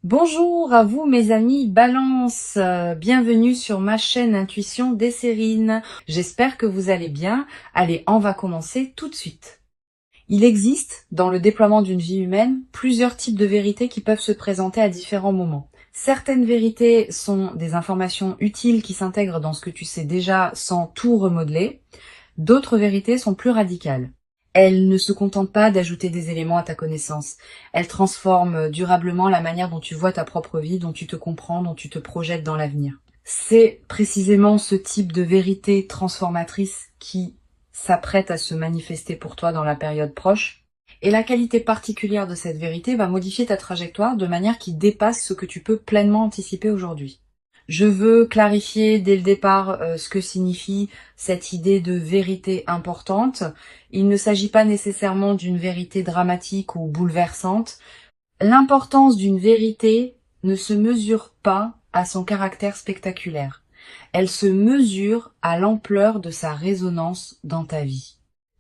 Bonjour à vous mes amis Balance, bienvenue sur ma chaîne Intuition Desserine. J'espère que vous allez bien. Allez, on va commencer tout de suite. Il existe, dans le déploiement d'une vie humaine, plusieurs types de vérités qui peuvent se présenter à différents moments. Certaines vérités sont des informations utiles qui s'intègrent dans ce que tu sais déjà sans tout remodeler. D'autres vérités sont plus radicales. Elles ne se contentent pas d'ajouter des éléments à ta connaissance. Elles transforment durablement la manière dont tu vois ta propre vie, dont tu te comprends, dont tu te projettes dans l'avenir. C'est précisément ce type de vérité transformatrice qui s'apprête à se manifester pour toi dans la période proche. Et la qualité particulière de cette vérité va modifier ta trajectoire de manière qui dépasse ce que tu peux pleinement anticiper aujourd'hui. Je veux clarifier dès le départ ce que signifie cette idée de vérité importante. Il ne s'agit pas nécessairement d'une vérité dramatique ou bouleversante. L'importance d'une vérité ne se mesure pas à son caractère spectaculaire. Elle se mesure à l'ampleur de sa résonance dans ta vie.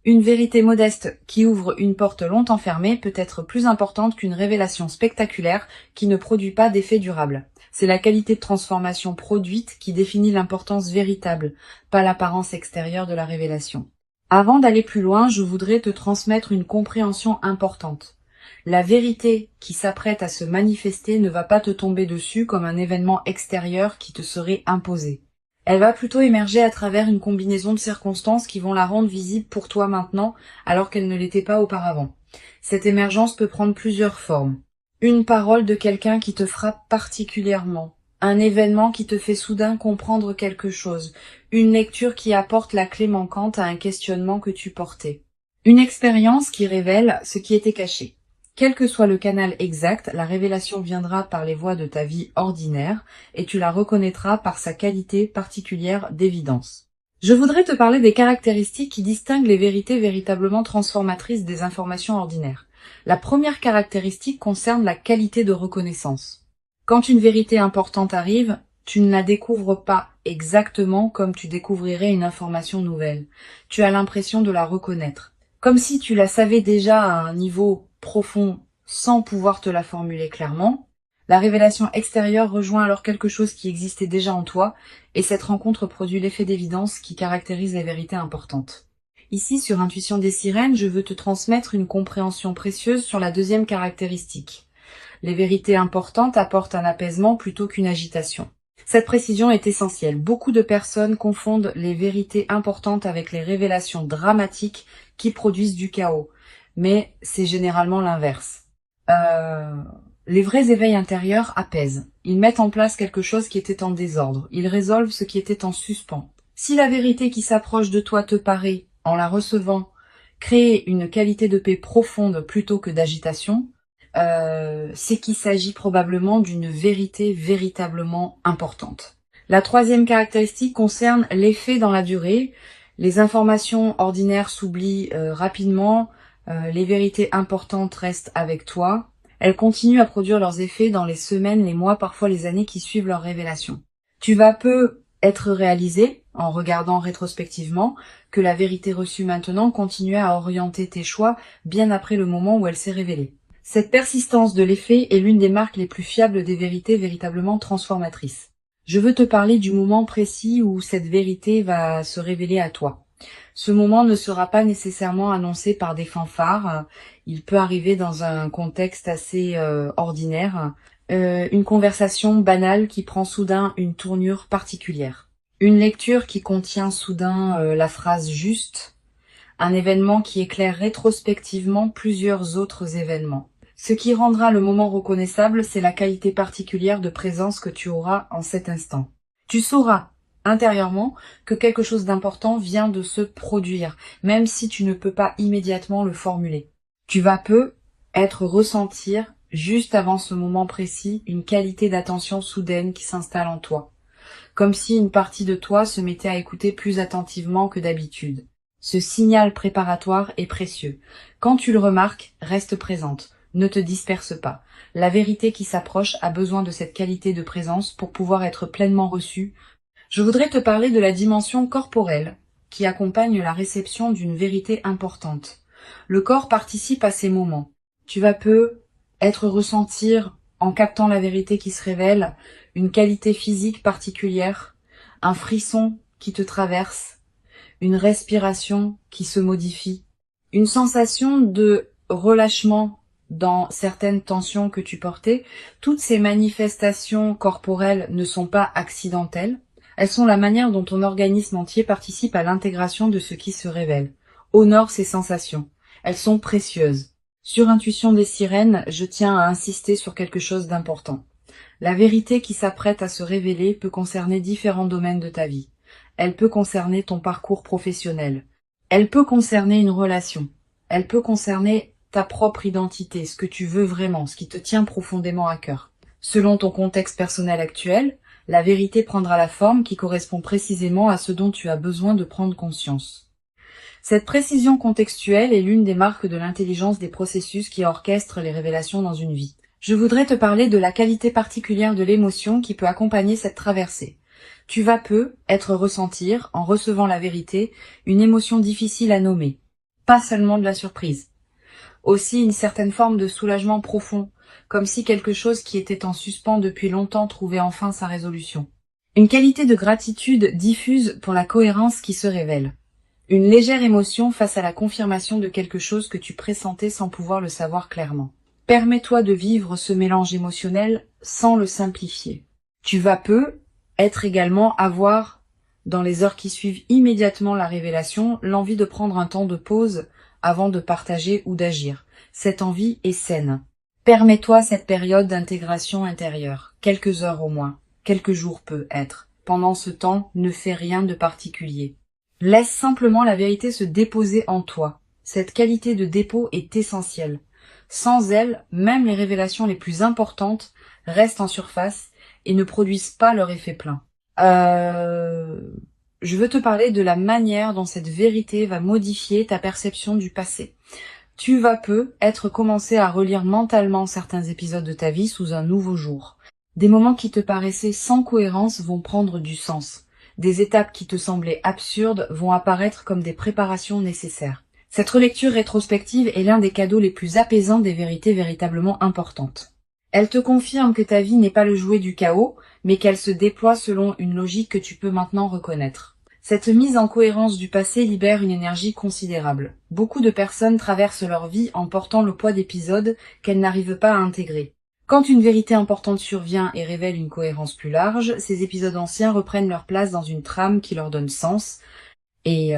Une vérité modeste qui ouvre une porte longtemps fermée peut être plus importante qu'une révélation spectaculaire qui ne produit pas d'effet durable. C'est la qualité de transformation produite qui définit l'importance véritable, pas l'apparence extérieure de la révélation. Avant d'aller plus loin, je voudrais te transmettre une compréhension importante. La vérité qui s'apprête à se manifester ne va pas te tomber dessus comme un événement extérieur qui te serait imposé. Elle va plutôt émerger à travers une combinaison de circonstances qui vont la rendre visible pour toi maintenant, alors qu'elle ne l'était pas auparavant. Cette émergence peut prendre plusieurs formes. Une parole de quelqu'un qui te frappe particulièrement. Un événement qui te fait soudain comprendre quelque chose. Une lecture qui apporte la clé manquante à un questionnement que tu portais. Une expérience qui révèle ce qui était caché. Quel que soit le canal exact, la révélation viendra par les voies de ta vie ordinaire et tu la reconnaîtras par sa qualité particulière d'évidence. Je voudrais te parler des caractéristiques qui distinguent les vérités véritablement transformatrices des informations ordinaires. La première caractéristique concerne la qualité de reconnaissance. Quand une vérité importante arrive, tu ne la découvres pas exactement comme tu découvrirais une information nouvelle. Tu as l'impression de la reconnaître. Comme si tu la savais déjà à un niveau profond sans pouvoir te la formuler clairement. La révélation extérieure rejoint alors quelque chose qui existait déjà en toi, et cette rencontre produit l'effet d'évidence qui caractérise les vérités importantes. Ici, sur Intuition des Sirènes, je veux te transmettre une compréhension précieuse sur la deuxième caractéristique. Les vérités importantes apportent un apaisement plutôt qu'une agitation. Cette précision est essentielle. Beaucoup de personnes confondent les vérités importantes avec les révélations dramatiques qui produisent du chaos. Mais c'est généralement l'inverse. Les vrais éveils intérieurs apaisent. Ils mettent en place quelque chose qui était en désordre. Ils résolvent ce qui était en suspens. Si la vérité qui s'approche de toi te paraît, en la recevant, créer une qualité de paix profonde plutôt que d'agitation, c'est qu'il s'agit probablement d'une vérité véritablement importante. La troisième caractéristique concerne l'effet dans la durée. Les informations ordinaires s'oublient rapidement, les vérités importantes restent avec toi. Elles continuent à produire leurs effets dans les semaines, les mois, parfois les années qui suivent leur révélation. Tu vas peu être réalisé, en regardant rétrospectivement, que la vérité reçue maintenant continuait à orienter tes choix bien après le moment où elle s'est révélée. Cette persistance de l'effet est l'une des marques les plus fiables des vérités véritablement transformatrices. Je veux te parler du moment précis où cette vérité va se révéler à toi. Ce moment ne sera pas nécessairement annoncé par des fanfares, il peut arriver dans un contexte assez ordinaire, une conversation banale qui prend soudain une tournure particulière, une lecture qui contient soudain la phrase juste, un événement qui éclaire rétrospectivement plusieurs autres événements. Ce qui rendra le moment reconnaissable, c'est la qualité particulière de présence que tu auras en cet instant. Tu sauras intérieurement que quelque chose d'important vient de se produire, même si tu ne peux pas immédiatement le formuler. Tu vas peu ressentir, juste avant ce moment précis, une qualité d'attention soudaine qui s'installe en toi, comme si une partie de toi se mettait à écouter plus attentivement que d'habitude. Ce signal préparatoire est précieux. Quand tu le remarques, reste présente. Ne te disperse pas. La vérité qui s'approche a besoin de cette qualité de présence pour pouvoir être pleinement reçue. Je voudrais te parler de la dimension corporelle qui accompagne la réception d'une vérité importante. Le corps participe à ces moments. Tu vas peu ressentir en captant la vérité qui se révèle, une qualité physique particulière, un frisson qui te traverse, une respiration qui se modifie, une sensation de relâchement dans certaines tensions que tu portais. Toutes ces manifestations corporelles ne sont pas accidentelles. Elles sont la manière dont ton organisme entier participe à l'intégration de ce qui se révèle. Honore ces sensations. Elles sont précieuses. Sur Intuition des sirènes, je tiens à insister sur quelque chose d'important. La vérité qui s'apprête à se révéler peut concerner différents domaines de ta vie. Elle peut concerner ton parcours professionnel. Elle peut concerner une relation. Elle peut concerner ta propre identité, ce que tu veux vraiment, ce qui te tient profondément à cœur. Selon ton contexte personnel actuel, la vérité prendra la forme qui correspond précisément à ce dont tu as besoin de prendre conscience. Cette précision contextuelle est l'une des marques de l'intelligence des processus qui orchestrent les révélations dans une vie. Je voudrais te parler de la qualité particulière de l'émotion qui peut accompagner cette traversée. Tu vas ressentir, en recevant la vérité, une émotion difficile à nommer. Pas seulement de la surprise. Aussi une certaine forme de soulagement profond, comme si quelque chose qui était en suspens depuis longtemps trouvait enfin sa résolution. Une qualité de gratitude diffuse pour la cohérence qui se révèle. Une légère émotion face à la confirmation de quelque chose que tu pressentais sans pouvoir le savoir clairement. Permets-toi de vivre ce mélange émotionnel sans le simplifier. Tu vas avoir, dans les heures qui suivent immédiatement la révélation, l'envie de prendre un temps de pause avant de partager ou d'agir. Cette envie est saine. Permets-toi cette période d'intégration intérieure, quelques heures au moins, quelques jours peut être. Pendant ce temps, ne fais rien de particulier. Laisse simplement la vérité se déposer en toi. Cette qualité de dépôt est essentielle. Sans elle, même les révélations les plus importantes restent en surface et ne produisent pas leur effet plein. Je veux te parler de la manière dont cette vérité va modifier ta perception du passé. Tu vas commencer à relire mentalement certains épisodes de ta vie sous un nouveau jour. Des moments qui te paraissaient sans cohérence vont prendre du sens. Des étapes qui te semblaient absurdes vont apparaître comme des préparations nécessaires. Cette relecture rétrospective est l'un des cadeaux les plus apaisants des vérités véritablement importantes. Elle te confirme que ta vie n'est pas le jouet du chaos, mais qu'elle se déploie selon une logique que tu peux maintenant reconnaître. Cette mise en cohérence du passé libère une énergie considérable. Beaucoup de personnes traversent leur vie en portant le poids d'épisodes qu'elles n'arrivent pas à intégrer. Quand une vérité importante survient et révèle une cohérence plus large, ces épisodes anciens reprennent leur place dans une trame qui leur donne sens, et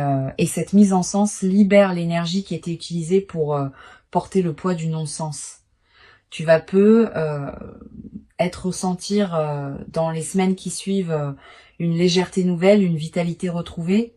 cette mise en sens libère l'énergie qui était utilisée pour porter le poids du non-sens. Tu vas ressentir dans les semaines qui suivent une légèreté nouvelle, une vitalité retrouvée.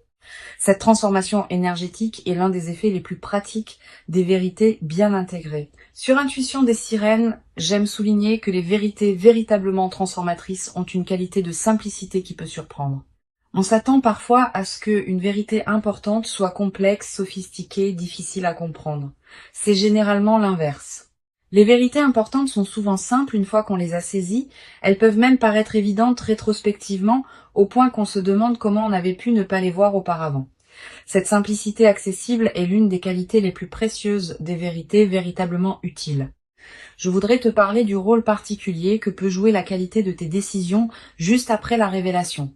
Cette transformation énergétique est l'un des effets les plus pratiques des vérités bien intégrées. Sur Intuition des sirènes, j'aime souligner que les vérités véritablement transformatrices ont une qualité de simplicité qui peut surprendre. On s'attend parfois à ce qu'une vérité importante soit complexe, sophistiquée, difficile à comprendre. C'est généralement l'inverse. Les vérités importantes sont souvent simples une fois qu'on les a saisies, elles peuvent même paraître évidentes rétrospectivement au point qu'on se demande comment on avait pu ne pas les voir auparavant. Cette simplicité accessible est l'une des qualités les plus précieuses des vérités véritablement utiles. Je voudrais te parler du rôle particulier que peut jouer la qualité de tes décisions juste après la révélation.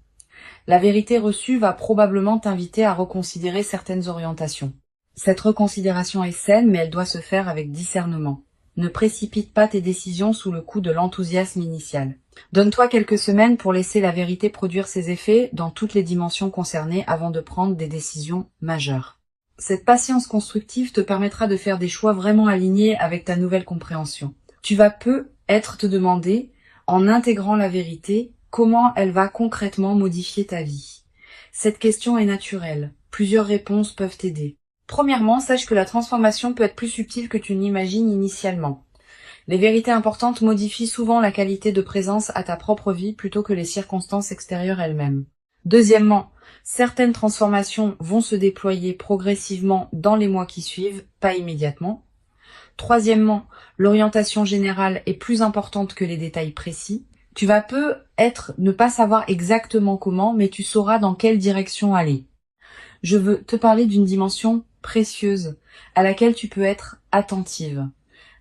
La vérité reçue va probablement t'inviter à reconsidérer certaines orientations. Cette reconsidération est saine, mais elle doit se faire avec discernement. Ne précipite pas tes décisions sous le coup de l'enthousiasme initial. Donne-toi quelques semaines pour laisser la vérité produire ses effets dans toutes les dimensions concernées avant de prendre des décisions majeures. Cette patience constructive te permettra de faire des choix vraiment alignés avec ta nouvelle compréhension. Tu vas te demander, en intégrant la vérité, comment elle va concrètement modifier ta vie. Cette question est naturelle. Plusieurs réponses peuvent t'aider. Premièrement, sache que la transformation peut être plus subtile que tu n'imagines initialement. Les vérités importantes modifient souvent la qualité de présence à ta propre vie plutôt que les circonstances extérieures elles-mêmes. Deuxièmement, certaines transformations vont se déployer progressivement dans les mois qui suivent, pas immédiatement. Troisièmement, l'orientation générale est plus importante que les détails précis. Tu vas ne pas savoir exactement comment, mais tu sauras dans quelle direction aller. Je veux te parler d'une dimension précieuse à laquelle tu peux être attentive.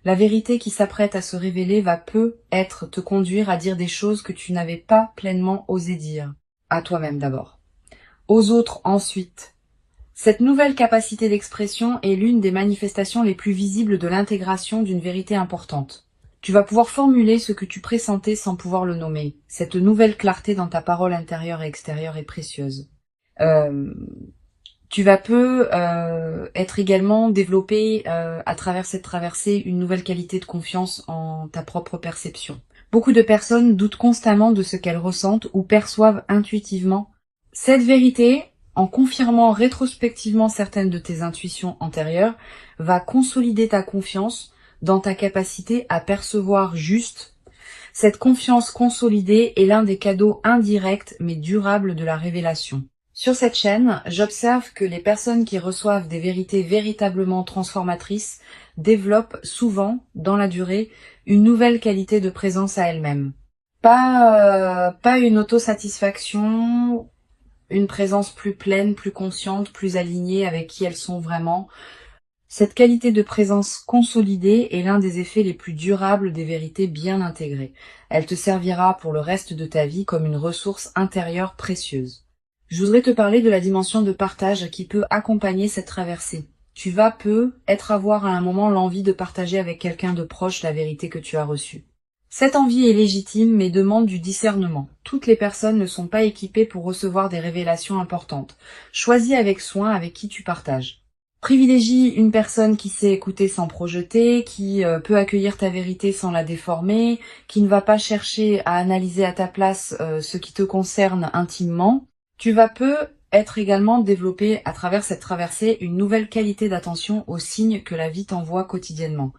La vérité qui s'apprête à se révéler va peut-être te conduire à dire des choses que tu n'avais pas pleinement osé dire. À toi-même d'abord. Aux autres ensuite. Cette nouvelle capacité d'expression est l'une des manifestations les plus visibles de l'intégration d'une vérité importante. Tu vas pouvoir formuler ce que tu pressentais sans pouvoir le nommer. Cette nouvelle clarté dans ta parole intérieure et extérieure est précieuse. Tu vas être également développé à travers cette traversée une nouvelle qualité de confiance en ta propre perception. Beaucoup de personnes doutent constamment de ce qu'elles ressentent ou perçoivent intuitivement. Cette vérité, en confirmant rétrospectivement certaines de tes intuitions antérieures, va consolider ta confiance dans ta capacité à percevoir juste. Cette confiance consolidée est l'un des cadeaux indirects mais durables de la révélation. Sur cette chaîne, j'observe que les personnes qui reçoivent des vérités véritablement transformatrices développent souvent, dans la durée, une nouvelle qualité de présence à elles-mêmes. Pas une autosatisfaction, une présence plus pleine, plus consciente, plus alignée avec qui elles sont vraiment. Cette qualité de présence consolidée est l'un des effets les plus durables des vérités bien intégrées. Elle te servira pour le reste de ta vie comme une ressource intérieure précieuse. Je voudrais te parler de la dimension de partage qui peut accompagner cette traversée. Tu vas avoir à un moment l'envie de partager avec quelqu'un de proche la vérité que tu as reçue. Cette envie est légitime mais demande du discernement. Toutes les personnes ne sont pas équipées pour recevoir des révélations importantes. Choisis avec soin avec qui tu partages. Privilégie une personne qui sait écouter sans projeter, qui peut accueillir ta vérité sans la déformer, qui ne va pas chercher à analyser à ta place ce qui te concerne intimement. Tu vas être également développé à travers cette traversée une nouvelle qualité d'attention aux signes que la vie t'envoie quotidiennement.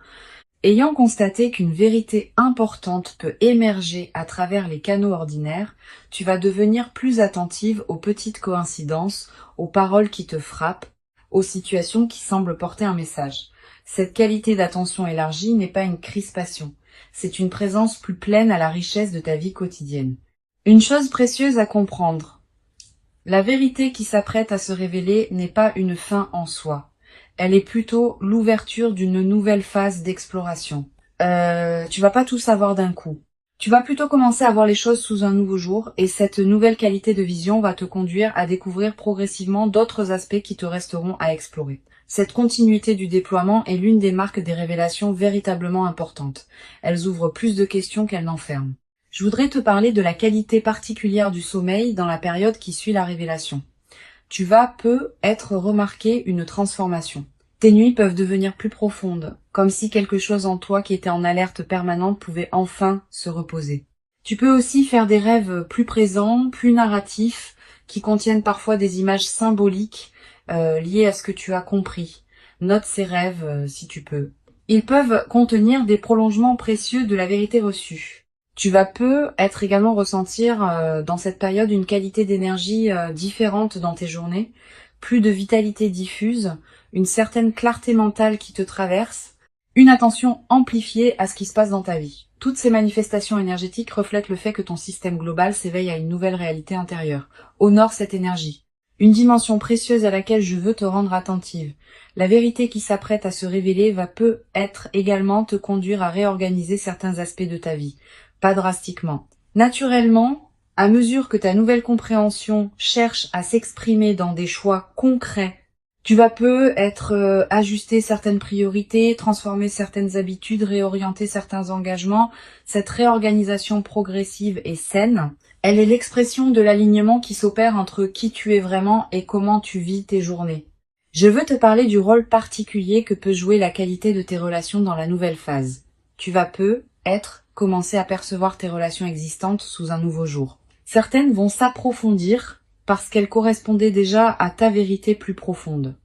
Ayant constaté qu'une vérité importante peut émerger à travers les canaux ordinaires, tu vas devenir plus attentive aux petites coïncidences, aux paroles qui te frappent, aux situations qui semblent porter un message. Cette qualité d'attention élargie n'est pas une crispation, c'est une présence plus pleine à la richesse de ta vie quotidienne. Une chose précieuse à comprendre. La vérité qui s'apprête à se révéler n'est pas une fin en soi. Elle est plutôt l'ouverture d'une nouvelle phase d'exploration. Tu vas pas tout savoir d'un coup. Tu vas plutôt commencer à voir les choses sous un nouveau jour et cette nouvelle qualité de vision va te conduire à découvrir progressivement d'autres aspects qui te resteront à explorer. Cette continuité du déploiement est l'une des marques des révélations véritablement importantes. Elles ouvrent plus de questions qu'elles n'enferment. Je voudrais te parler de la qualité particulière du sommeil dans la période qui suit la révélation. Tu vas être remarqué une transformation. Tes nuits peuvent devenir plus profondes, comme si quelque chose en toi qui était en alerte permanente pouvait enfin se reposer. Tu peux aussi faire des rêves plus présents, plus narratifs, qui contiennent parfois des images symboliques liées à ce que tu as compris. Note ces rêves si tu peux. Ils peuvent contenir des prolongements précieux de la vérité reçue. Tu vas être également ressentir dans cette période une qualité d'énergie différente dans tes journées, plus de vitalité diffuse, une certaine clarté mentale qui te traverse, une attention amplifiée à ce qui se passe dans ta vie. Toutes ces manifestations énergétiques reflètent le fait que ton système global s'éveille à une nouvelle réalité intérieure. Honore cette énergie. Une dimension précieuse à laquelle je veux te rendre attentive. La vérité qui s'apprête à se révéler va être également te conduire à réorganiser certains aspects de ta vie. Pas drastiquement. Naturellement, à mesure que ta nouvelle compréhension cherche à s'exprimer dans des choix concrets, tu vas ajuster certaines priorités, transformer certaines habitudes, réorienter certains engagements. Cette réorganisation progressive et saine, elle est l'expression de l'alignement qui s'opère entre qui tu es vraiment et comment tu vis tes journées. Je veux te parler du rôle particulier que peut jouer la qualité de tes relations dans la nouvelle phase. Tu vas commencer à percevoir tes relations existantes sous un nouveau jour. Certaines vont s'approfondir parce qu'elles correspondaient déjà à ta vérité plus profonde.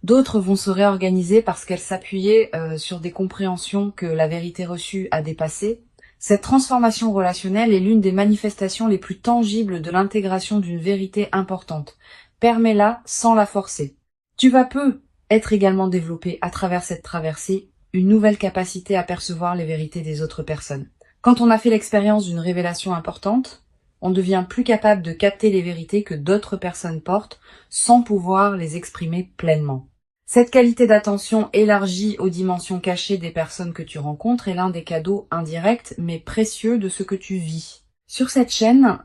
D'autres vont se réorganiser parce qu'elles s'appuyaient sur des compréhensions que la vérité reçue a dépassées. Cette transformation relationnelle est l'une des manifestations les plus tangibles de l'intégration d'une vérité importante. Permets-la sans la forcer. Tu vas être également développé à travers cette traversée une nouvelle capacité à percevoir les vérités des autres personnes. Quand on a fait l'expérience d'une révélation importante, on devient plus capable de capter les vérités que d'autres personnes portent sans pouvoir les exprimer pleinement. Cette qualité d'attention élargie aux dimensions cachées des personnes que tu rencontres est l'un des cadeaux indirects mais précieux de ce que tu vis. Sur cette chaîne,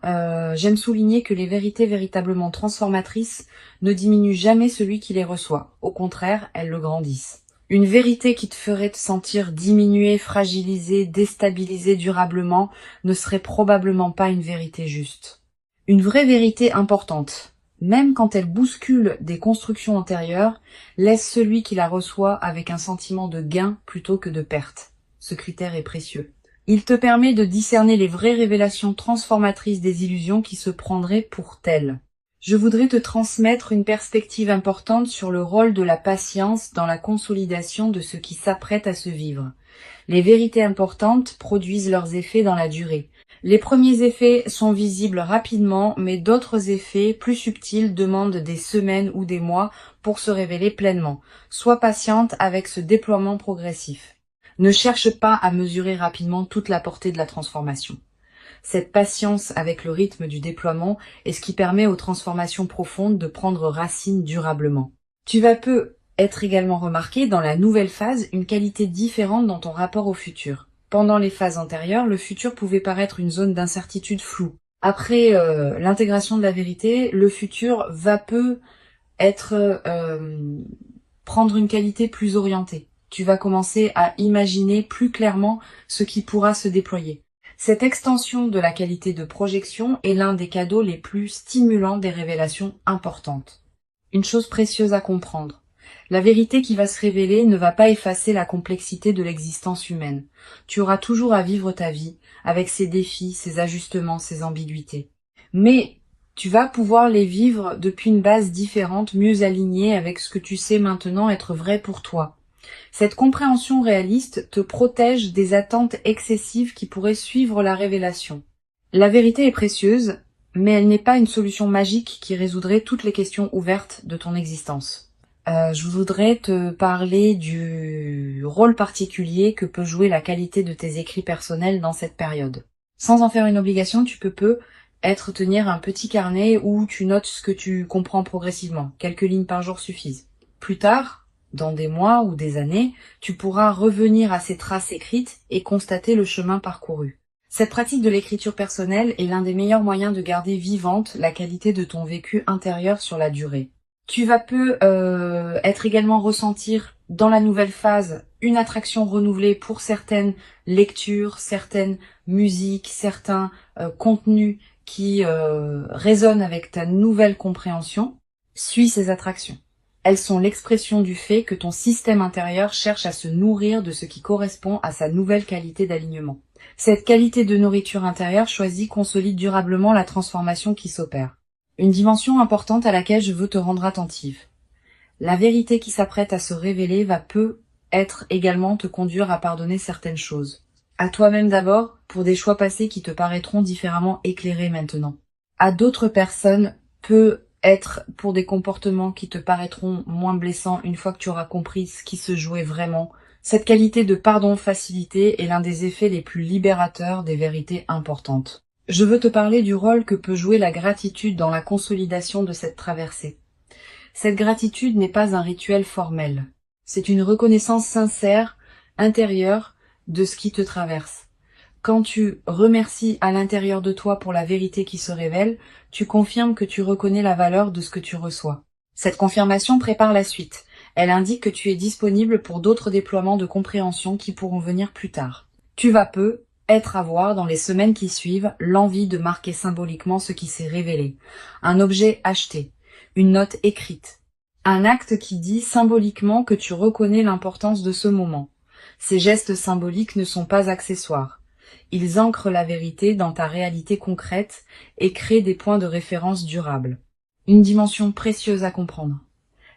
j'aime souligner que les vérités véritablement transformatrices ne diminuent jamais celui qui les reçoit. Au contraire, elles le grandissent. Une vérité qui te ferait te sentir diminué, fragilisé, déstabilisé durablement ne serait probablement pas une vérité juste. Une vraie vérité importante, même quand elle bouscule des constructions antérieures, laisse celui qui la reçoit avec un sentiment de gain plutôt que de perte. Ce critère est précieux. Il te permet de discerner les vraies révélations transformatrices des illusions qui se prendraient pour telles. Je voudrais te transmettre une perspective importante sur le rôle de la patience dans la consolidation de ce qui s'apprête à se vivre. Les vérités importantes produisent leurs effets dans la durée. Les premiers effets sont visibles rapidement, mais d'autres effets plus subtils demandent des semaines ou des mois pour se révéler pleinement. Sois patiente avec ce déploiement progressif. Ne cherche pas à mesurer rapidement toute la portée de la transformation. Cette patience avec le rythme du déploiement est ce qui permet aux transformations profondes de prendre racine durablement. Tu vas peu être également remarqué dans la nouvelle phase une qualité différente dans ton rapport au futur. Pendant les phases antérieures, le futur pouvait paraître une zone d'incertitude floue. Après l'intégration de la vérité, le futur va peu être prendre une qualité plus orientée. Tu vas commencer à imaginer plus clairement ce qui pourra se déployer. Cette extension de la qualité de projection est l'un des cadeaux les plus stimulants des révélations importantes. Une chose précieuse à comprendre. La vérité qui va se révéler ne va pas effacer la complexité de l'existence humaine. Tu auras toujours à vivre ta vie, avec ses défis, ses ajustements, ses ambiguïtés. Mais tu vas pouvoir les vivre depuis une base différente, mieux alignée avec ce que tu sais maintenant être vrai pour toi. Cette compréhension réaliste te protège des attentes excessives qui pourraient suivre la révélation. La vérité est précieuse, mais elle n'est pas une solution magique qui résoudrait toutes les questions ouvertes de ton existence. Je voudrais te parler du rôle particulier que peut jouer la qualité de tes écrits personnels dans cette période. Sans en faire une obligation, tu peux tenir un petit carnet où tu notes ce que tu comprends progressivement. Quelques lignes par jour suffisent. Plus tard, dans des mois ou des années, tu pourras revenir à ces traces écrites et constater le chemin parcouru. Cette pratique de l'écriture personnelle est l'un des meilleurs moyens de garder vivante la qualité de ton vécu intérieur sur la durée. Tu vas être également ressentir dans la nouvelle phase une attraction renouvelée pour certaines lectures, certaines musiques, certains contenus qui résonnent avec ta nouvelle compréhension. Suis ces attractions. Elles sont l'expression du fait que ton système intérieur cherche à se nourrir de ce qui correspond à sa nouvelle qualité d'alignement. Cette qualité de nourriture intérieure choisie consolide durablement la transformation qui s'opère. Une dimension importante à laquelle je veux te rendre attentive. La vérité qui s'apprête à se révéler va être également te conduire à pardonner certaines choses. À toi-même d'abord, pour des choix passés qui te paraîtront différemment éclairés maintenant. À d'autres personnes, peut être pour des comportements qui te paraîtront moins blessants une fois que tu auras compris ce qui se jouait vraiment. Cette qualité de pardon facilité est l'un des effets les plus libérateurs des vérités importantes. Je veux te parler du rôle que peut jouer la gratitude dans la consolidation de cette traversée. Cette gratitude n'est pas un rituel formel. C'est une reconnaissance sincère, intérieure, de ce qui te traverse. Quand tu remercies à l'intérieur de toi pour la vérité qui se révèle, tu confirmes que tu reconnais la valeur de ce que tu reçois. Cette confirmation prépare la suite. Elle indique que tu es disponible pour d'autres déploiements de compréhension qui pourront venir plus tard. Tu vas être à voir dans les semaines qui suivent l'envie de marquer symboliquement ce qui s'est révélé. Un objet acheté, une note écrite, un acte qui dit symboliquement que tu reconnais l'importance de ce moment. Ces gestes symboliques ne sont pas accessoires. Ils ancrent la vérité dans ta réalité concrète et créent des points de référence durables. Une dimension précieuse à comprendre.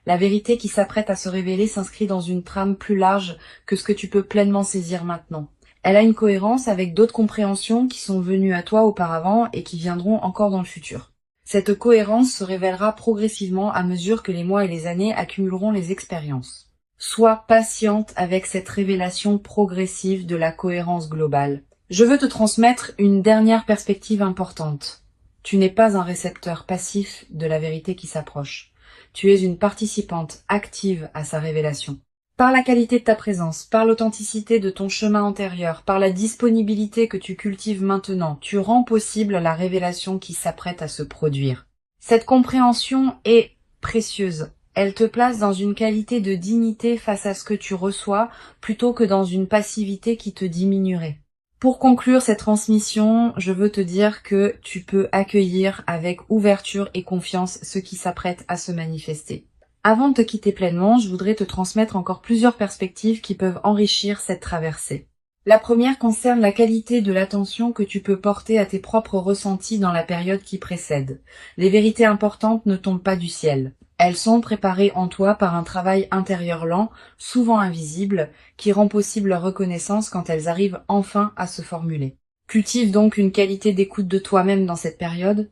La vérité qui s'apprête à se révéler s'inscrit dans une trame plus large que ce que tu peux pleinement saisir maintenant. Elle a une cohérence avec d'autres compréhensions qui sont venues à toi auparavant et qui viendront encore dans le futur. Cette cohérence se révélera progressivement à mesure que les mois et les années accumuleront les expériences. Sois patiente avec cette révélation progressive de la cohérence globale. Je veux te transmettre une dernière perspective importante. Tu n'es pas un récepteur passif de la vérité qui s'approche. Tu es une participante active à sa révélation. Par la qualité de ta présence, par l'authenticité de ton chemin antérieur, par la disponibilité que tu cultives maintenant, tu rends possible la révélation qui s'apprête à se produire. Cette compréhension est précieuse. Elle te place dans une qualité de dignité face à ce que tu reçois, plutôt que dans une passivité qui te diminuerait. Pour conclure cette transmission, je veux te dire que tu peux accueillir avec ouverture et confiance ce qui s'apprête à se manifester. Avant de te quitter pleinement, je voudrais te transmettre encore plusieurs perspectives qui peuvent enrichir cette traversée. La première concerne la qualité de l'attention que tu peux porter à tes propres ressentis dans la période qui précède. Les vérités importantes ne tombent pas du ciel. Elles sont préparées en toi par un travail intérieur lent, souvent invisible, qui rend possible leur reconnaissance quand elles arrivent enfin à se formuler. Cultive donc une qualité d'écoute de toi-même dans cette période.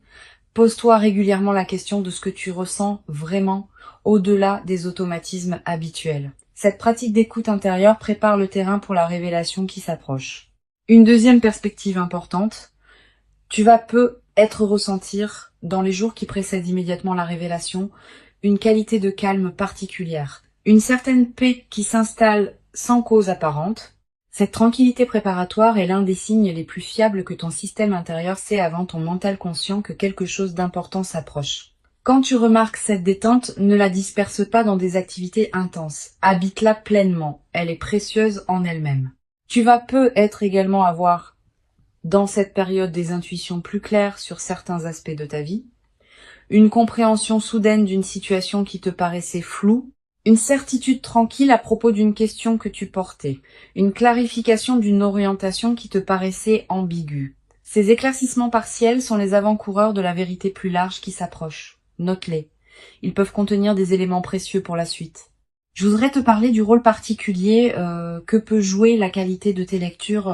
Pose-toi régulièrement la question de ce que tu ressens vraiment, au-delà des automatismes habituels. Cette pratique d'écoute intérieure prépare le terrain pour la révélation qui s'approche. Une deuxième perspective importante, tu vas peut-être ressentir, dans les jours qui précèdent immédiatement la révélation, une qualité de calme particulière, une certaine paix qui s'installe sans cause apparente. Cette tranquillité préparatoire est l'un des signes les plus fiables que ton système intérieur sait avant ton mental conscient que quelque chose d'important s'approche. Quand tu remarques cette détente, ne la disperse pas dans des activités intenses. Habite-la pleinement. Elle est précieuse en elle-même. Tu vas peut-être également avoir, dans cette période, des intuitions plus claires sur certains aspects de ta vie, une compréhension soudaine d'une situation qui te paraissait floue, une certitude tranquille à propos d'une question que tu portais, une clarification d'une orientation qui te paraissait ambiguë. Ces éclaircissements partiels sont les avant-coureurs de la vérité plus large qui s'approche. Note-les. Ils peuvent contenir des éléments précieux pour la suite. Je voudrais te parler du rôle particulier que peut jouer la qualité de tes lectures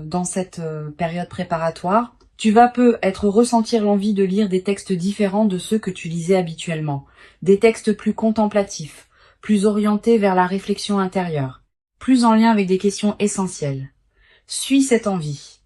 dans cette période préparatoire. Tu vas peut-être ressentir l'envie de lire des textes différents de ceux que tu lisais habituellement. Des textes plus contemplatifs, plus orientés vers la réflexion intérieure, plus en lien avec des questions essentielles. Suis cette envie.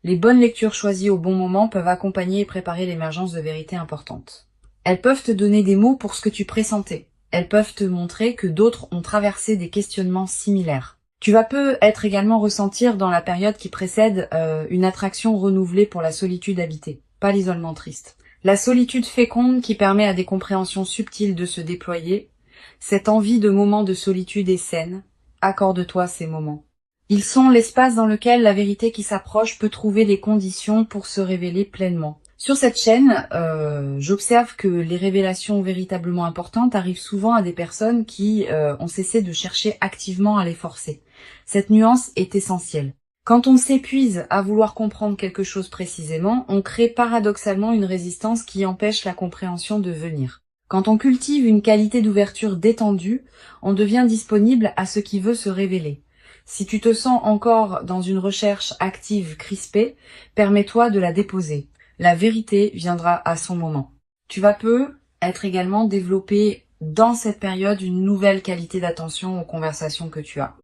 Les bonnes lectures choisies au bon moment peuvent accompagner et préparer l'émergence de vérités importantes. Elles peuvent te donner des mots pour ce que tu pressentais. Elles peuvent te montrer que d'autres ont traversé des questionnements similaires. Tu vas peut-être également ressentir dans la période qui précède une attraction renouvelée pour la solitude habitée, pas l'isolement triste. La solitude féconde qui permet à des compréhensions subtiles de se déployer. Cette envie de moments de solitude est saine. Accorde-toi ces moments. Ils sont l'espace dans lequel la vérité qui s'approche peut trouver les conditions pour se révéler pleinement. Sur cette chaîne, j'observe que les révélations véritablement importantes arrivent souvent à des personnes qui ont cessé de chercher activement à les forcer. Cette nuance est essentielle. Quand on s'épuise à vouloir comprendre quelque chose précisément, on crée paradoxalement une résistance qui empêche la compréhension de venir. Quand on cultive une qualité d'ouverture détendue, on devient disponible à ce qui veut se révéler. Si tu te sens encore dans une recherche active crispée, permets-toi de la déposer. La vérité viendra à son moment. Tu vas peut-être également développer dans cette période une nouvelle qualité d'attention aux conversations que tu as.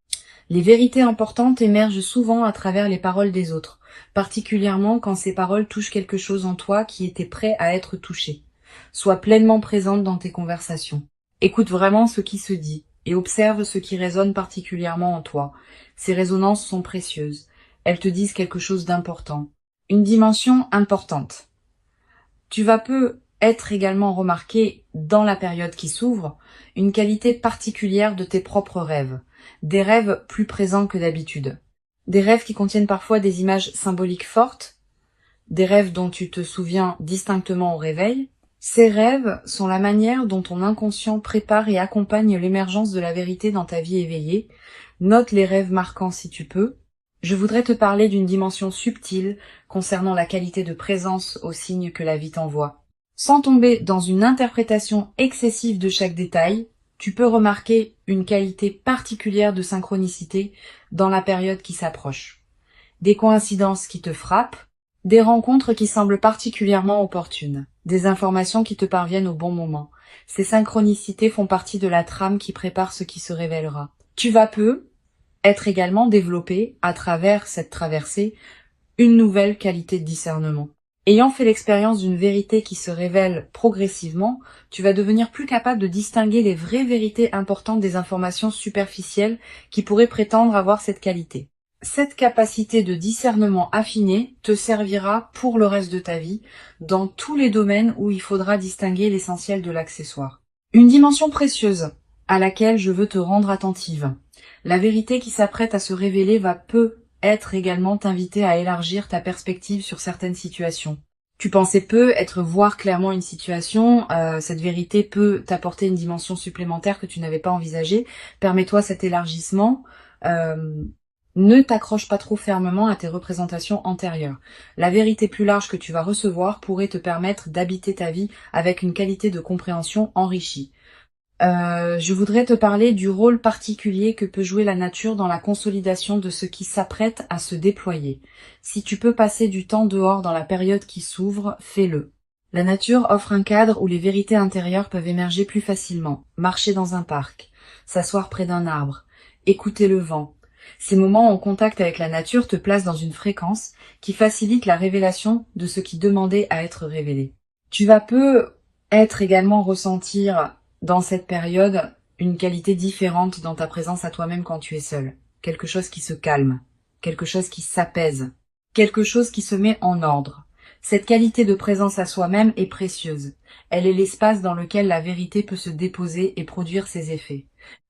Les vérités importantes émergent souvent à travers les paroles des autres, particulièrement quand ces paroles touchent quelque chose en toi qui était prêt à être touché. Sois pleinement présente dans tes conversations. Écoute vraiment ce qui se dit et observe ce qui résonne particulièrement en toi. Ces résonances sont précieuses. Elles te disent quelque chose d'important. Une dimension importante. Tu vas peut-être également remarquer, dans la période qui s'ouvre, une qualité particulière de tes propres rêves. Des rêves plus présents que d'habitude. Des rêves qui contiennent parfois des images symboliques fortes. Des rêves dont tu te souviens distinctement au réveil. Ces rêves sont la manière dont ton inconscient prépare et accompagne l'émergence de la vérité dans ta vie éveillée. Note les rêves marquants si tu peux. Je voudrais te parler d'une dimension subtile concernant la qualité de présence aux signes que la vie t'envoie. Sans tomber dans une interprétation excessive de chaque détail, tu peux remarquer une qualité particulière de synchronicité dans la période qui s'approche. Des coïncidences qui te frappent, des rencontres qui semblent particulièrement opportunes, des informations qui te parviennent au bon moment. Ces synchronicités font partie de la trame qui prépare ce qui se révélera. Tu vas être également développé, à travers cette traversée, une nouvelle qualité de discernement. Ayant fait l'expérience d'une vérité qui se révèle progressivement, tu vas devenir plus capable de distinguer les vraies vérités importantes des informations superficielles qui pourraient prétendre avoir cette qualité. Cette capacité de discernement affiné te servira pour le reste de ta vie, dans tous les domaines où il faudra distinguer l'essentiel de l'accessoire. Une dimension précieuse à laquelle je veux te rendre attentive. La vérité qui s'apprête à se révéler va être également t'inviter à élargir ta perspective sur certaines situations. Tu pensais voir clairement une situation, cette vérité peut t'apporter une dimension supplémentaire que tu n'avais pas envisagée. Permets-toi cet élargissement. Ne t'accroche pas trop fermement à tes représentations antérieures. La vérité plus large que tu vas recevoir pourrait te permettre d'habiter ta vie avec une qualité de compréhension enrichie. Je voudrais te parler du rôle particulier que peut jouer la nature dans la consolidation de ce qui s'apprête à se déployer. Si tu peux passer du temps dehors dans la période qui s'ouvre, fais-le. La nature offre un cadre où les vérités intérieures peuvent émerger plus facilement. Marcher dans un parc, s'asseoir près d'un arbre, écouter le vent. Ces moments en contact avec la nature te placent dans une fréquence qui facilite la révélation de ce qui demandait à être révélé. Tu vas être également ressentir dans cette période une qualité différente dans ta présence à toi-même quand tu es seul. Quelque chose qui se calme, quelque chose qui s'apaise, quelque chose qui se met en ordre. Cette qualité de présence à soi-même est précieuse. Elle est l'espace dans lequel la vérité peut se déposer et produire ses effets.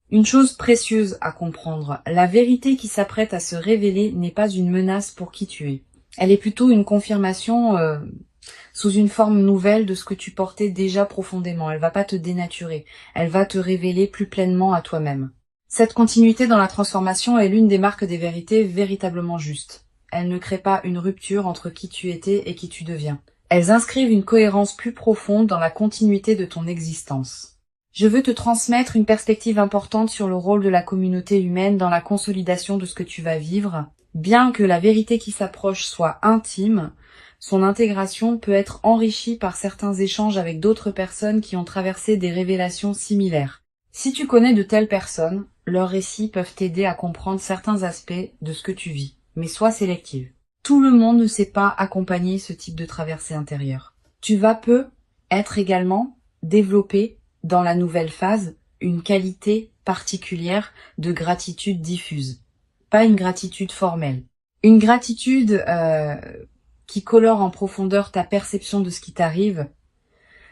Une chose précieuse à comprendre, la vérité qui s'apprête à se révéler n'est pas une menace pour qui tu es. Elle est plutôt une confirmation sous une forme nouvelle de ce que tu portais déjà profondément. Elle va pas te dénaturer, elle va te révéler plus pleinement à toi-même. Cette continuité dans la transformation est l'une des marques des vérités véritablement justes. Elles ne créent pas une rupture entre qui tu étais et qui tu deviens. Elles inscrivent une cohérence plus profonde dans la continuité de ton existence. Je veux te transmettre une perspective importante sur le rôle de la communauté humaine dans la consolidation de ce que tu vas vivre. Bien que la vérité qui s'approche soit intime, son intégration peut être enrichie par certains échanges avec d'autres personnes qui ont traversé des révélations similaires. Si tu connais de telles personnes, leurs récits peuvent t'aider à comprendre certains aspects de ce que tu vis, mais sois sélective. Tout le monde ne sait pas accompagner ce type de traversée intérieure. Tu vas être également développé dans la nouvelle phase une qualité particulière de gratitude diffuse. Pas une gratitude formelle. Une gratitude qui colore en profondeur ta perception de ce qui t'arrive.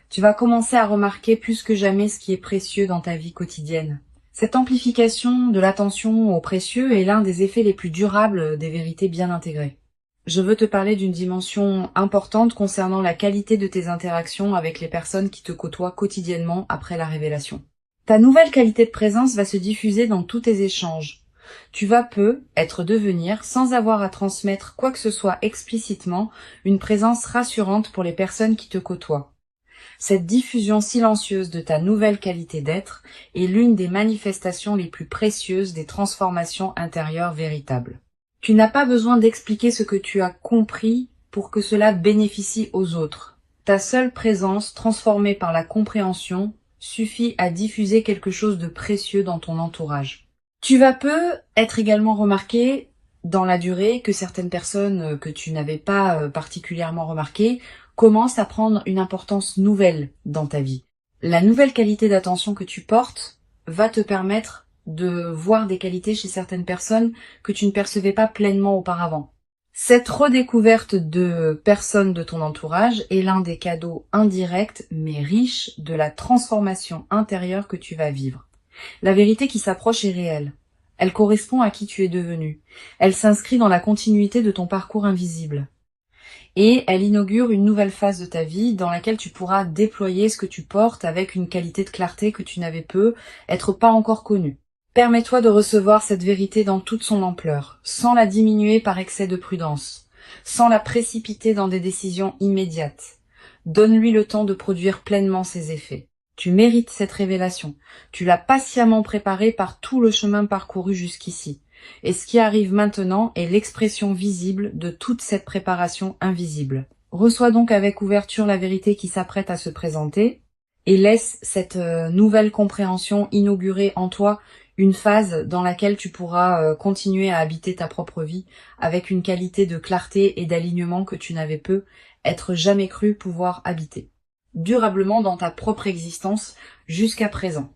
Tu vas commencer à remarquer plus que jamais ce qui est précieux dans ta vie quotidienne. Cette amplification de l'attention au précieux est l'un des effets les plus durables des vérités bien intégrées. Je veux te parler d'une dimension importante concernant la qualité de tes interactions avec les personnes qui te côtoient quotidiennement après la révélation. Ta nouvelle qualité de présence va se diffuser dans tous tes échanges. Tu vas devenir, sans avoir à transmettre quoi que ce soit explicitement, une présence rassurante pour les personnes qui te côtoient. Cette diffusion silencieuse de ta nouvelle qualité d'être est l'une des manifestations les plus précieuses des transformations intérieures véritables. Tu n'as pas besoin d'expliquer ce que tu as compris pour que cela bénéficie aux autres. Ta seule présence, transformée par la compréhension, suffit à diffuser quelque chose de précieux dans ton entourage. Tu vas être également remarqué dans la durée que certaines personnes que tu n'avais pas particulièrement remarquées commencent à prendre une importance nouvelle dans ta vie. La nouvelle qualité d'attention que tu portes va te permettre de voir des qualités chez certaines personnes que tu ne percevais pas pleinement auparavant. Cette redécouverte de personnes de ton entourage est l'un des cadeaux indirects mais riches de la transformation intérieure que tu vas vivre. La vérité qui s'approche est réelle. Elle correspond à qui tu es devenu. Elle s'inscrit dans la continuité de ton parcours invisible. Et elle inaugure une nouvelle phase de ta vie dans laquelle tu pourras déployer ce que tu portes avec une qualité de clarté que tu n'avais être pas encore connue. Permets-toi de recevoir cette vérité dans toute son ampleur, sans la diminuer par excès de prudence, sans la précipiter dans des décisions immédiates. Donne-lui le temps de produire pleinement ses effets. Tu mérites cette révélation. Tu l'as patiemment préparée par tout le chemin parcouru jusqu'ici. Et ce qui arrive maintenant est l'expression visible de toute cette préparation invisible. Reçois donc avec ouverture la vérité qui s'apprête à se présenter et laisse cette nouvelle compréhension inaugurer en toi Une phase dans laquelle tu pourras continuer à habiter ta propre vie avec une qualité de clarté et d'alignement que tu n'avais être jamais cru pouvoir habiter durablement dans ta propre existence jusqu'à présent.